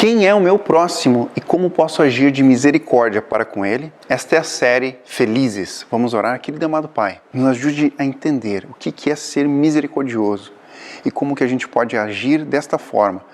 Quem é o meu próximo e como posso agir de misericórdia para com ele? Esta é a série Felizes. Vamos orar. Querido amado Pai, nos ajude a entender o que é ser misericordioso e como que a gente pode agir desta forma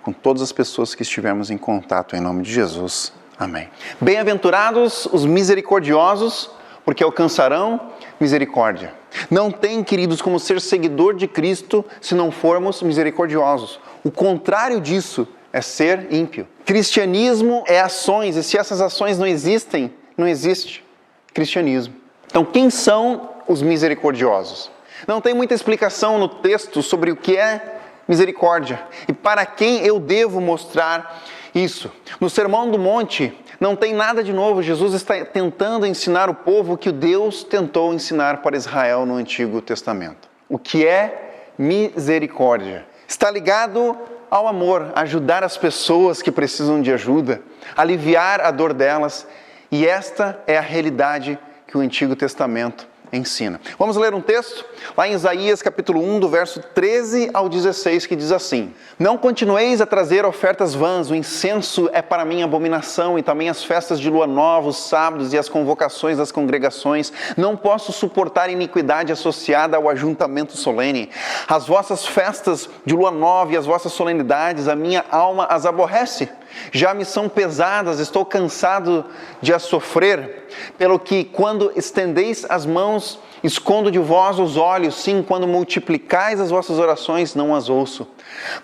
com todas as pessoas que estivermos em contato, em nome de Jesus. Amém. Bem-aventurados os misericordiosos, porque alcançarão misericórdia. Não tem, queridos, como ser seguidor de Cristo se não formos misericordiosos. O contrário disso é ser ímpio. Cristianismo é ações, e se essas ações não existem, não existe cristianismo. Então, quem são os misericordiosos? Não tem muita explicação no texto sobre o que é misericórdia e para quem eu devo mostrar isso. No Sermão do Monte, não tem nada de novo. Jesus está tentando ensinar o povo o que Deus tentou ensinar para Israel no Antigo Testamento. O que é misericórdia? Está ligado ao amor, ajudar as pessoas que precisam de ajuda, aliviar a dor delas. E esta é a realidade que o Antigo Testamento ensina. Vamos ler um texto lá em Isaías capítulo 1, do verso 13 ao 16, que diz assim: Não continueis a trazer ofertas vãs, o incenso é para mim abominação, e também as festas de lua nova, os sábados e as convocações das congregações. Não posso suportar iniquidade associada ao ajuntamento solene. As vossas festas de lua nova e as vossas solenidades, a minha alma as aborrece. Já me são pesadas, estou cansado de as sofrer, pelo que quando estendeis as mãos, escondo de vós os olhos, sim, quando multiplicais as vossas orações, não as ouço.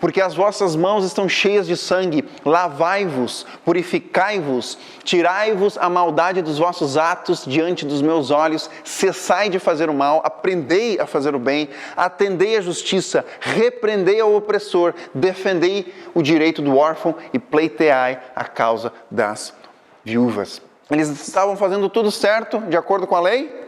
Porque as vossas mãos estão cheias de sangue, lavai-vos, purificai-vos, tirai-vos a maldade dos vossos atos diante dos meus olhos, cessai de fazer o mal, aprendei a fazer o bem, atendei à justiça, repreendei ao opressor, defendei o direito do órfão e pleiteai a causa das viúvas. Eles estavam fazendo tudo certo, de acordo com a lei?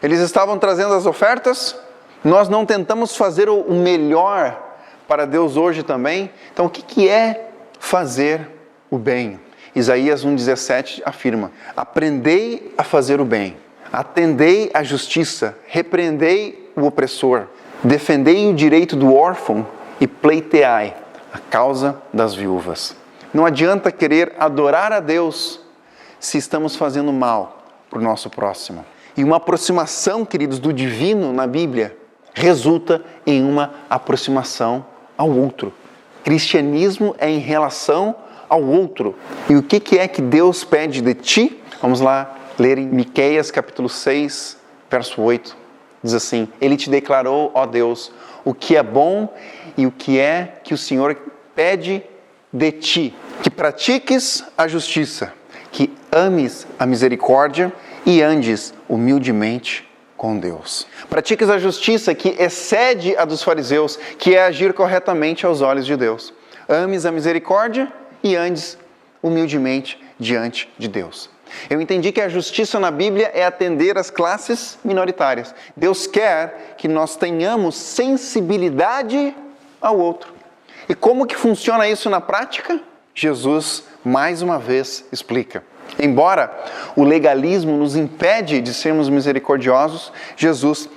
Eles estavam trazendo as ofertas? Nós não tentamos fazer o melhor para Deus hoje também? Então, o que é fazer o bem? Isaías 1,17 afirma: aprendei a fazer o bem, atendei à justiça, repreendei o opressor, defendei o direito do órfão e pleiteai a causa das viúvas. Não adianta querer adorar a Deus se estamos fazendo mal para o nosso próximo. E uma aproximação, queridos, do divino na Bíblia resulta em uma aproximação ao outro. Cristianismo é em relação ao outro. E o que é que Deus pede de ti? Vamos lá ler em Miqueias capítulo 6, verso 8. Diz assim: Ele te declarou, ó Deus, o que é bom e o que é que o Senhor pede de ti. Que pratiques a justiça, que ames a misericórdia e andes humildemente com Deus. Pratiques a justiça que excede a dos fariseus, que é agir corretamente aos olhos de Deus. Ames a misericórdia e andes humildemente diante de Deus. Eu entendi que a justiça na Bíblia é atender às classes minoritárias. Deus quer que nós tenhamos sensibilidade ao outro. E como que funciona isso na prática? Jesus, mais uma vez, explica. Embora o legalismo nos impede de sermos misericordiosos, Jesus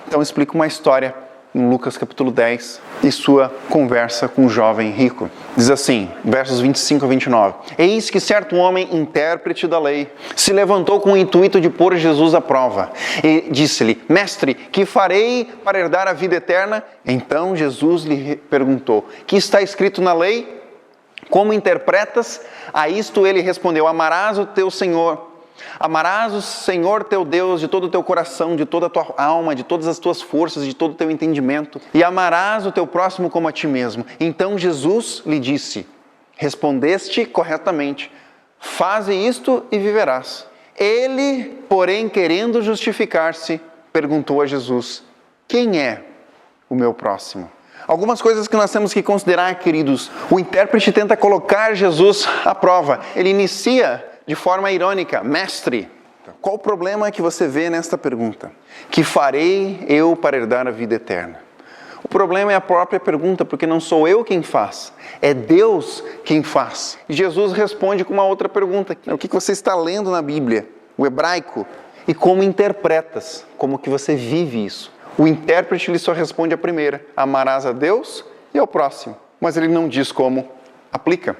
então explica uma história em Lucas capítulo 10 e sua conversa com o jovem rico. Diz assim, versos 25 a 29. Eis que certo homem, intérprete da lei, se levantou com o intuito de pôr Jesus à prova. E disse-lhe: Mestre, que farei para herdar a vida eterna? Então Jesus lhe perguntou: Que está escrito na lei? Como interpretas? A isto ele respondeu: Amarás o teu Senhor. Amarás o Senhor teu Deus de todo o teu coração, de toda a tua alma, de todas as tuas forças, de todo o teu entendimento. E amarás o teu próximo como a ti mesmo. Então Jesus lhe disse: Respondeste corretamente. Faze isto e viverás. Ele, porém, querendo justificar-se, perguntou a Jesus: Quem é o meu próximo? Algumas coisas que nós temos que considerar, queridos. O intérprete tenta colocar Jesus à prova. Ele inicia de forma irônica: Mestre, qual o problema que você vê nesta pergunta? Que farei eu para herdar a vida eterna? O problema é a própria pergunta, porque não sou eu quem faz, é Deus quem faz. E Jesus responde com uma outra pergunta: o que você está lendo na Bíblia, o hebraico, e como interpretas, como que você vive isso? O intérprete ele só responde a primeira: amarás a Deus e ao próximo. Mas ele não diz como aplica.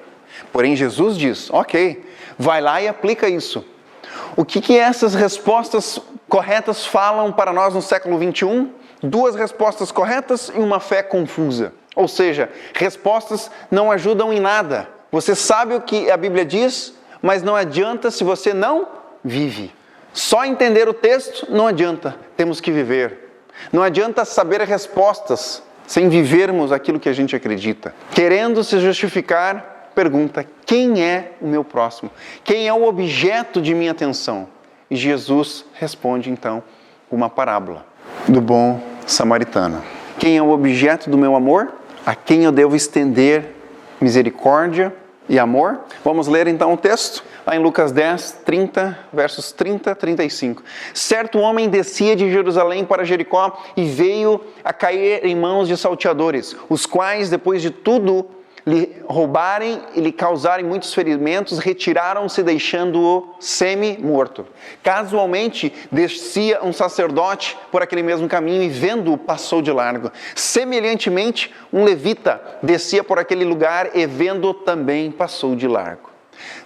Porém, Jesus diz, ok, vai lá e aplica isso. O que essas respostas corretas falam para nós no século 21? 2 respostas corretas e uma fé confusa. Ou seja, respostas não ajudam em nada. Você sabe o que a Bíblia diz, mas não adianta se você não vive. Só entender o texto não adianta, temos que viver. Não adianta saber respostas sem vivermos aquilo que a gente acredita. Querendo se justificar, pergunta, quem é o meu próximo? Quem é o objeto de minha atenção? E Jesus responde então uma parábola do bom samaritano. Quem é o objeto do meu amor? A quem eu devo estender misericórdia e amor? Vamos ler então o texto, lá em Lucas 10, 30, versos 30 a 35. Certo homem descia de Jerusalém para Jericó e veio a cair em mãos de salteadores, os quais, depois de tudo lhe roubarem e lhe causarem muitos ferimentos, retiraram-se deixando-o semi-morto. Casualmente descia um sacerdote por aquele mesmo caminho e vendo-o passou de largo. Semelhantemente, um levita descia por aquele lugar e vendo-o também passou de largo.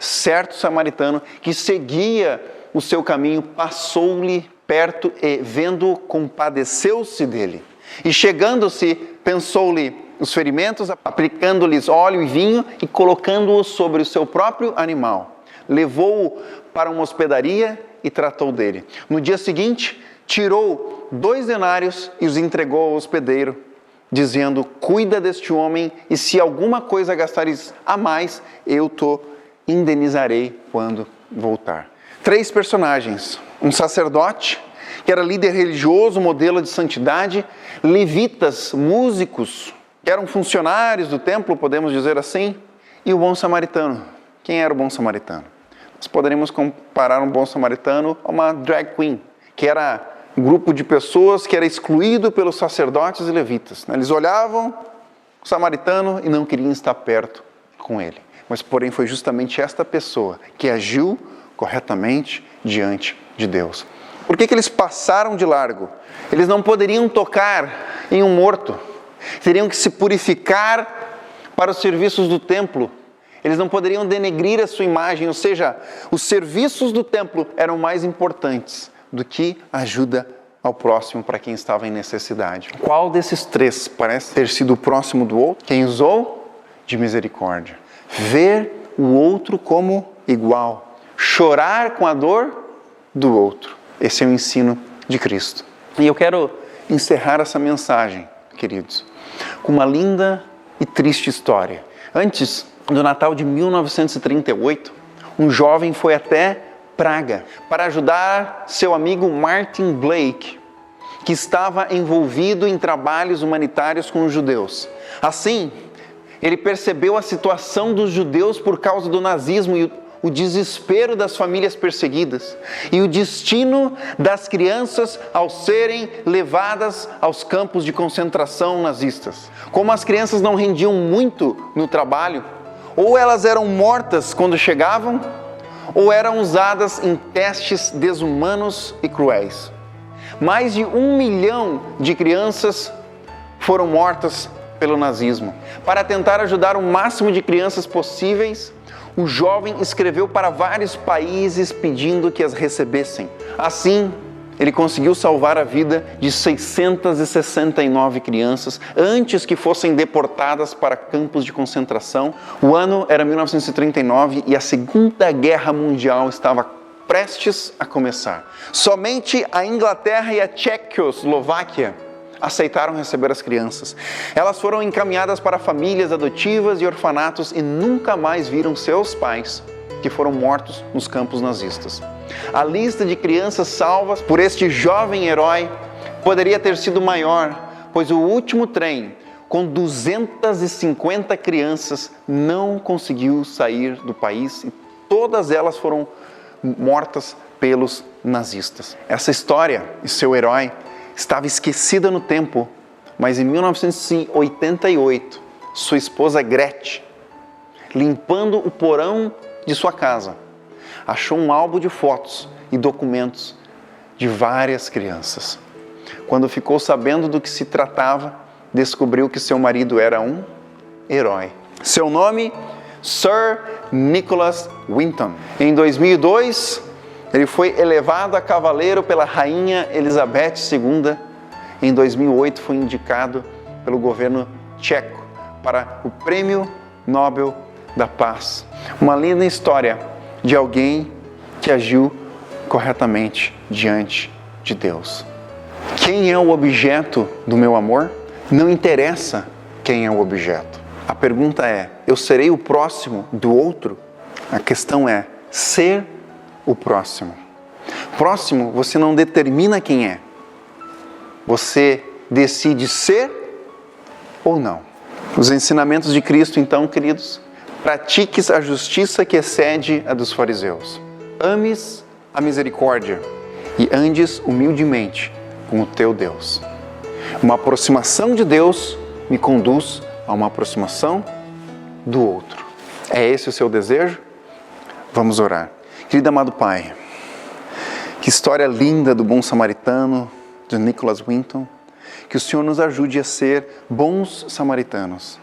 Certo samaritano que seguia o seu caminho passou-lhe perto e vendo-o compadeceu-se dele. E chegando-se pensou-lhe os ferimentos, aplicando-lhes óleo e vinho e colocando-o sobre o seu próprio animal. Levou-o para uma hospedaria e tratou dele. No dia seguinte, tirou 2 denários e os entregou ao hospedeiro, dizendo, cuida deste homem e se alguma coisa gastares a mais, eu te indenizarei quando voltar. 3 personagens, um sacerdote, que era líder religioso, modelo de santidade, levitas, músicos, que eram funcionários do templo, podemos dizer assim, e o bom samaritano. Quem era o bom samaritano? Nós poderíamos comparar um bom samaritano a uma drag queen, que era um grupo de pessoas que era excluído pelos sacerdotes e levitas. Eles olhavam o samaritano e não queriam estar perto com ele. Mas, porém, foi justamente esta pessoa que agiu corretamente diante de Deus. Por que eles passaram de largo? Eles não poderiam tocar em um morto. Teriam que se purificar para os serviços do templo. Eles não poderiam denegrir a sua imagem, ou seja, os serviços do templo eram mais importantes do que a ajuda ao próximo para quem estava em necessidade. Qual desses 3 parece ter sido próximo do outro? Quem usou de misericórdia. Ver o outro como igual. Chorar com a dor do outro. Esse é o ensino de Cristo. E eu quero encerrar essa mensagem, queridos, com uma linda e triste história. Antes do Natal de 1938, um jovem foi até Praga para ajudar seu amigo Martin Blake, que estava envolvido em trabalhos humanitários com os judeus. Assim, ele percebeu a situação dos judeus por causa do nazismo e o desespero das famílias perseguidas e o destino das crianças ao serem levadas aos campos de concentração nazistas. Como as crianças não rendiam muito no trabalho, ou elas eram mortas quando chegavam, ou eram usadas em testes desumanos e cruéis. Mais de 1 milhão de crianças foram mortas pelo nazismo. Para tentar ajudar o máximo de crianças possíveis, o jovem escreveu para vários países pedindo que as recebessem. Assim, ele conseguiu salvar a vida de 669 crianças antes que fossem deportadas para campos de concentração. O ano era 1939 e a Segunda Guerra Mundial estava prestes a começar. Somente a Inglaterra e a Tchecoslováquia aceitaram receber as crianças. Elas foram encaminhadas para famílias adotivas e orfanatos e nunca mais viram seus pais, que foram mortos nos campos nazistas. A lista de crianças salvas por este jovem herói poderia ter sido maior, pois o último trem, com 250 crianças, não conseguiu sair do país e todas elas foram mortas pelos nazistas. Essa história e seu herói estava esquecida no tempo, mas em 1988, sua esposa Gretchen, limpando o porão de sua casa, achou um álbum de fotos e documentos de várias crianças. Quando ficou sabendo do que se tratava, descobriu que seu marido era um herói. Seu nome Sir Nicholas Winton. Em 2002, ele foi elevado a cavaleiro pela Rainha Elizabeth II. Em 2008, foi indicado pelo governo tcheco para o Prêmio Nobel da Paz. Uma linda história de alguém que agiu corretamente diante de Deus. Quem é o objeto do meu amor? Não interessa quem é o objeto. A pergunta é: eu serei o próximo do outro? A questão é ser o próximo. Próximo, você não determina quem é. Você decide ser ou não. Os ensinamentos de Cristo, então, queridos: pratiques a justiça que excede a dos fariseus. Ames a misericórdia e andes humildemente com o teu Deus. Uma aproximação de Deus me conduz a uma aproximação do outro. É esse o seu desejo? Vamos orar. Querido amado Pai, que história linda do bom samaritano, de Nicholas Winton. Que o Senhor nos ajude a ser bons samaritanos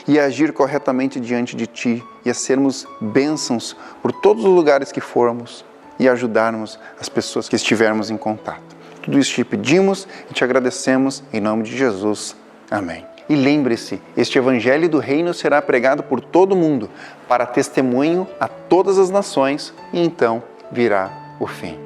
e a agir corretamente diante de Ti e a sermos bênçãos por todos os lugares que formos e ajudarmos as pessoas que estivermos em contato. Tudo isso te pedimos e te agradecemos em nome de Jesus. Amém. E lembre-se, este Evangelho do Reino será pregado por todo mundo para testemunho a todas as nações e então virá o fim.